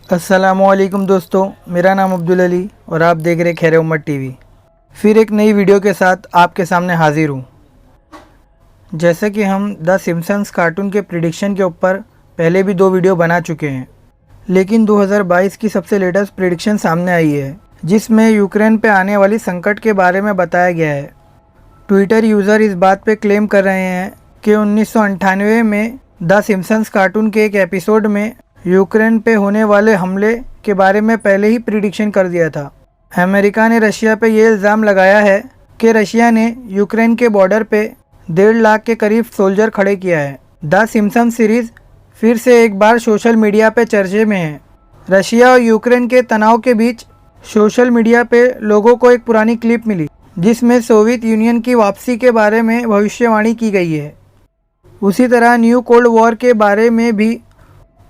अस्सलामुअलैकुम दोस्तों, मेरा नाम अब्दुल अली और आप देख रहे खैर उम्मत टीवी। फिर एक नई वीडियो के साथ आपके सामने हाजिर हूँ। जैसे कि हम द सिम्पसन्स कार्टून के प्रिडिक्शन के ऊपर पहले भी 2 वीडियो बना चुके हैं, लेकिन 2022 की सबसे लेटेस्ट प्रिडिक्शन सामने आई है जिसमें यूक्रेन पे आने वाली संकट के बारे में बताया गया है। ट्विटर यूज़र इस बात पे क्लेम कर रहे हैं कि 1998 में द सिम्पसन्स कार्टून के एक एपिसोड में यूक्रेन पे होने वाले हमले के बारे में पहले ही प्रिडिक्शन कर दिया था। अमेरिका ने रशिया पे ये इल्ज़ाम लगाया है कि रशिया ने यूक्रेन के बॉर्डर पे 1.5 लाख के करीब सोल्जर खड़े किया है। द सिम्पसन्स सीरीज़ फिर से एक बार सोशल मीडिया पे चर्चे में है। रशिया और यूक्रेन के तनाव के बीच सोशल मीडिया पे लोगों को एक पुरानी क्लिप मिली जिसमें सोवियत यूनियन की वापसी के बारे में भविष्यवाणी की गई है। उसी तरह न्यू कोल्ड वॉर के बारे में भी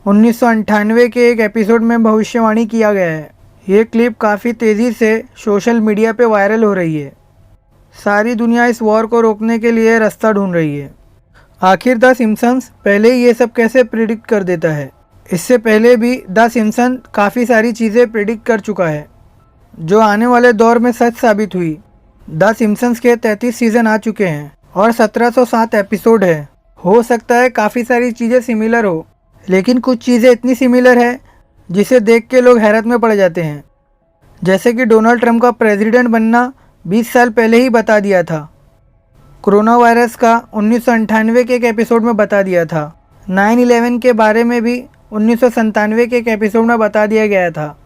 1998 के एक एपिसोड में भविष्यवाणी किया गया है। ये क्लिप काफ़ी तेज़ी से सोशल मीडिया पे वायरल हो रही है। सारी दुनिया इस वॉर को रोकने के लिए रास्ता ढूंढ रही है। आखिर द सिम्पसन्स पहले ही ये सब कैसे प्रिडिक्ट कर देता है? इससे पहले भी द सिम्पसन्स काफ़ी सारी चीज़ें प्रिडिक्ट कर चुका है जो आने वाले दौर में सच साबित हुई। द सिम्पसन्स के 33 सीज़न आ चुके हैं और 1707 एपिसोड है। हो सकता है काफ़ी सारी चीज़ें सिमिलर हो, लेकिन कुछ चीज़ें इतनी सिमिलर है जिसे देख के लोग हैरत में पड़ जाते हैं। जैसे कि डोनाल्ड ट्रंप का प्रेसिडेंट बनना 20 साल पहले ही बता दिया था। कोरोना वायरस का 1998 के एक एपिसोड में बता दिया था। 9/11 के बारे में भी 1997 के एक एपिसोड में बता दिया गया था।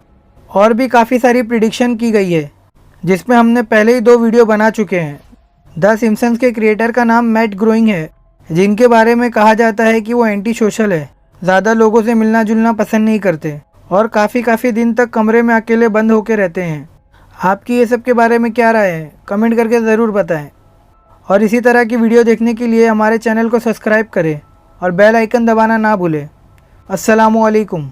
और भी काफ़ी सारी प्रिडिक्शन की गई है जिसमें हमने पहले ही 2 वीडियो बना चुके हैं। द सिम्पसन्स के क्रिएटर का नाम मैट ग्रोइंग है, जिनके बारे में कहा जाता है कि वो एंटी सोशल है, ज़्यादा लोगों से मिलना जुलना पसंद नहीं करते और काफ़ी दिन तक कमरे में अकेले बंद होकर रहते हैं। आपकी ये सब के बारे में क्या राय है? कमेंट करके ज़रूर बताएं। और इसी तरह की वीडियो देखने के लिए हमारे चैनल को सब्सक्राइब करें और बेल आइकन दबाना ना भूलें। अस्सलामुअलैकुम।